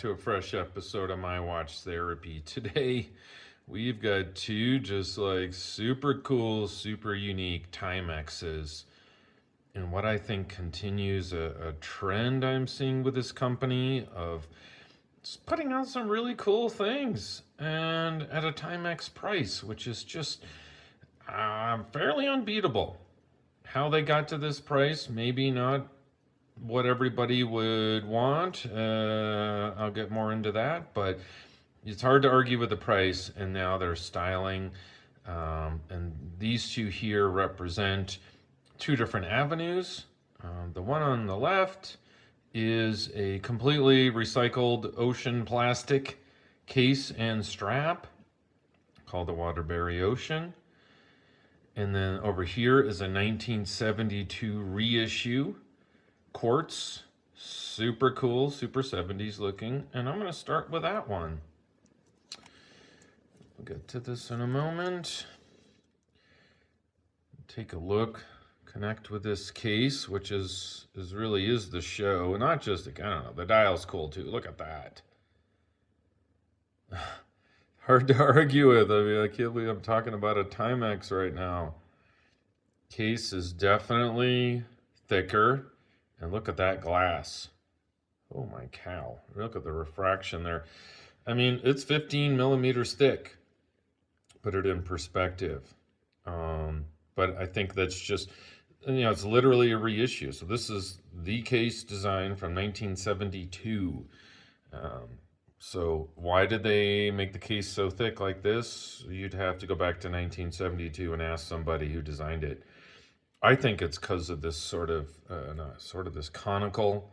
to a fresh episode of My Watch Therapy. Today, we've got two just like super cool, super unique Timexes. And what I think continues a trend I'm seeing with this company of just putting out some really cool things and at a Timex price, which is just fairly unbeatable. How they got to this price, maybe not what everybody would want. I'll get more into that, but it's hard to argue with the price. And now they're styling, and these two here represent two different avenues. The one on the left is a completely recycled ocean plastic case and strap called the Waterbury Ocean. And then over here is a 1972 reissue quartz, super cool, super 70s looking, and I'm going to start with that one. We'll get to this in a moment. Take a look, connect with this case, which is really the show, and not just, I don't know, the dial's cool too. Look at that. Hard to argue with. I mean, I can't believe I'm talking about a Timex right now. Case is definitely thicker. And look at that glass. Oh my cow. Look at the refraction there. I mean, it's 15 millimeters thick. Put it in perspective. But I think that's just, it's literally a reissue. So this is the case design from 1972. So why did they make the case so thick like this? You'd have to go back to 1972 and ask somebody who designed it. I think it's because of this sort of this conical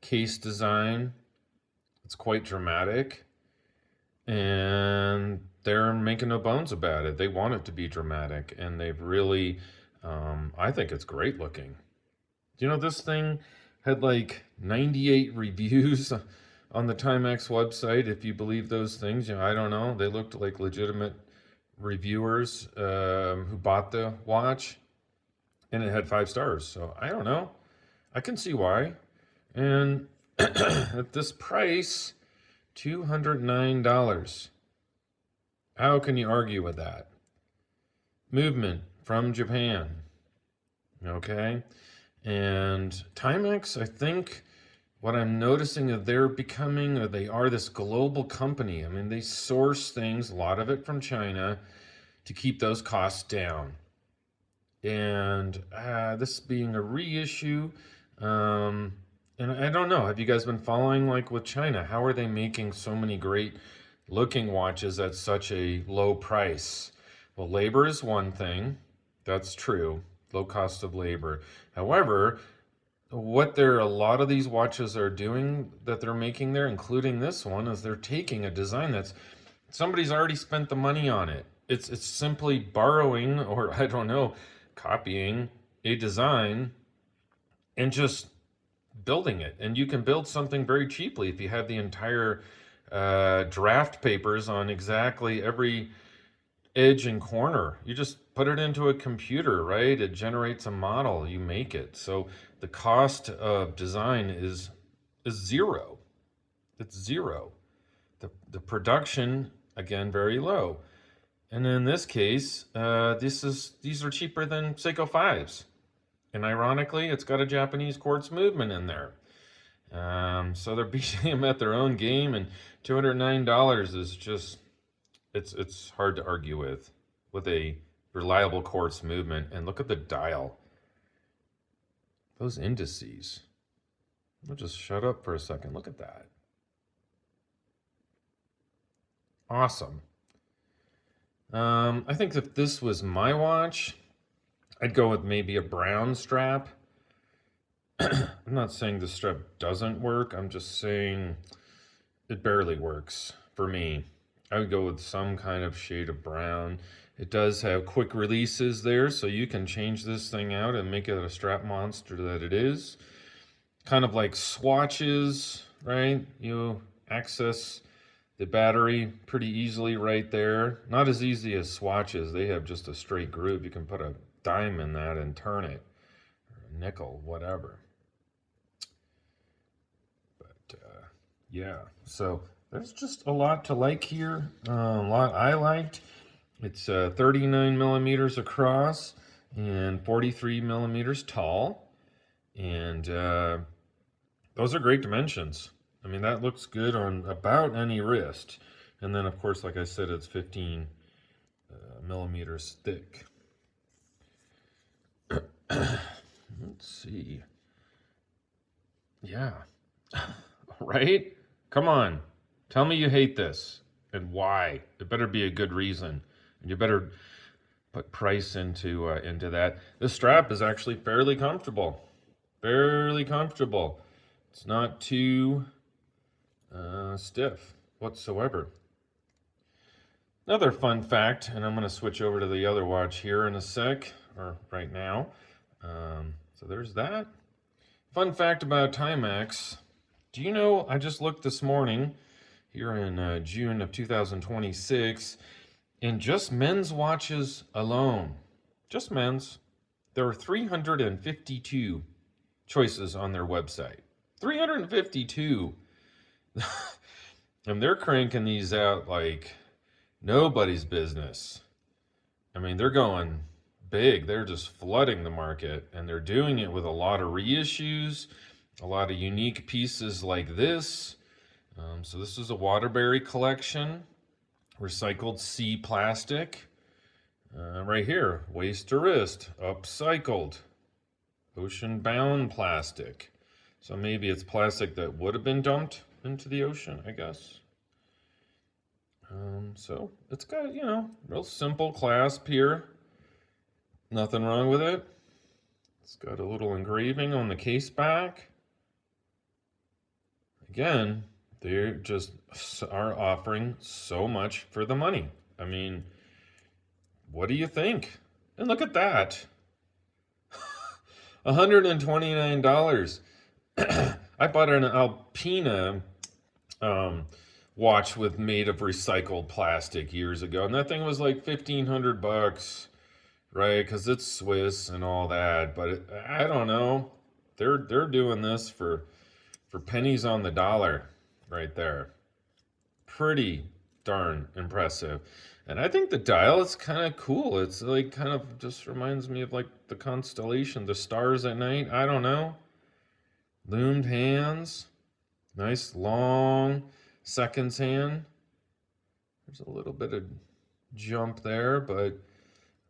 case design. It's quite dramatic, and they're making no bones about it. They want it to be dramatic, and they've really, I think it's great looking. This thing had like 98 reviews on the Timex website, if you believe those things. I don't know. They looked like legitimate reviewers who bought the watch. And it had 5 stars. So I don't know. I can see why. And at this price, $209. How can you argue with that? Movement from Japan. Okay. And Timex, I think what I'm noticing is they're becoming, or they are, this global company. I mean, they source things, a lot of it from China, to keep those costs down. And this being a reissue, and I don't know, have you guys been following, like with China, how are they making so many great looking watches at such a low price? Well, labor is one thing, that's true, low cost of labor. However, what a lot of these watches are doing that they're making there, including this one, is they're taking a design that's, somebody's already spent the money on it. It's simply borrowing, or I don't know, copying a design and just building it. And you can build something very cheaply if you have the entire draft papers on exactly every edge and corner. You just put it into a computer, right? It generates a model, you make it. So the cost of design is zero. It's zero. The production, again, very low. And in this case, these are cheaper than Seiko 5s. And ironically, it's got a Japanese quartz movement in there. So they're beating them at their own game, and $209 is just, it's hard to argue with a reliable quartz movement. And look at the dial. Those indices. I'll just shut up for a second. Look at that. Awesome. I think if this was my watch, I'd go with maybe a brown strap. I'm not saying the strap doesn't work. I'm just saying it barely works for me. I would go with some kind of shade of brown. It does have quick releases there, so you can change this thing out and make it a strap monster that it is. Kind of like swatches, right? You access the battery pretty easily right there. Not as easy as swatches. They have just a straight groove. You can put a dime in that and turn it, or a nickel, whatever. But Yeah, so there's just a lot to like here. A lot I liked. It's 39 millimeters across and 43 millimeters tall. And those are great dimensions. I mean, that looks good on about any wrist. And then, of course, like I said, it's 15 millimeters thick. Let's see. Yeah. Right? Come on. Tell me you hate this and why. It better be a good reason. And you better put price into that. This strap is actually fairly comfortable. Fairly comfortable. It's not too stiff whatsoever. Another fun fact, and I'm going to switch over to the other watch here in a sec, or right now. So there's that. Fun fact about TIMEX. Do you know, I just looked this morning, here in June of 2026, in just men's watches alone, just men's, there are 352 choices on their website. 352. And they're cranking these out like nobody's business. I mean, they're going big. They're just flooding the market, and they're doing it with a lot of reissues, a lot of unique pieces like this. So this is a Waterbury collection, recycled C plastic. Right here, waist to wrist, upcycled, ocean-bound plastic. So maybe it's plastic that would have been dumped into the ocean, I guess. So it's got, you know, real simple clasp here. Nothing wrong with it. It's got a little engraving on the case back. Again, they just are offering so much for the money. I mean, what do you think? And look at that. $129. I bought an Alpina watch made of recycled plastic years ago, and that thing was like $1,500, right? Because it's Swiss and all that. But I don't know. They're doing this for pennies on the dollar, right there. Pretty darn impressive. And I think the dial is kind of cool. It's like kind of just reminds me of like the constellation, the stars at night. I don't know. Loomed hands. Nice long seconds hand. There's a little bit of jump there, but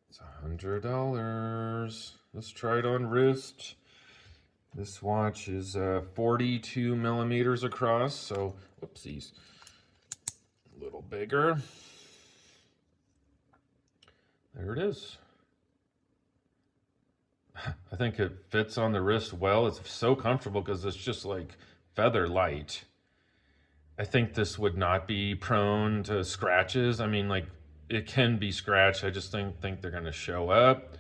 it's $100. Let's try it on wrist. This watch is 42 millimeters across, so whoopsies. A little bigger. There it is. I think it fits on the wrist well. It's so comfortable because it's just like feather light. I think this would not be prone to scratches. I mean, like, it can be scratched. I just think they're going to show up.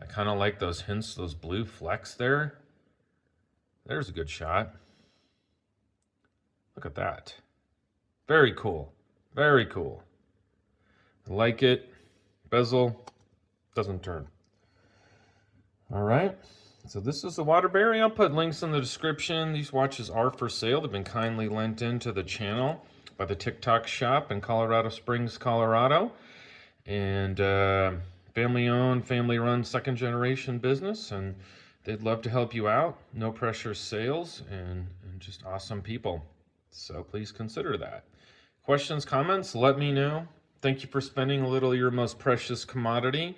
I kind of like those hints, those blue flecks there. There's a good shot. Look at that. Very cool. Very cool. I like it. Bezel doesn't turn. All right. So this is the Waterbury. I'll put links in the description. These watches are for sale. They've been kindly lent into the channel by the TikTok shop in Colorado Springs, Colorado. And family-owned, family-run, second-generation business. And they'd love to help you out. No pressure sales and just awesome people. So please consider that. Questions, comments, let me know. Thank you for spending a little of your most precious commodity,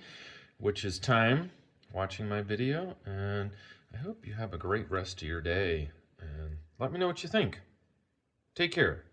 which is time, watching my video. And I hope you have a great rest of your day. And let me know what you think. Take care.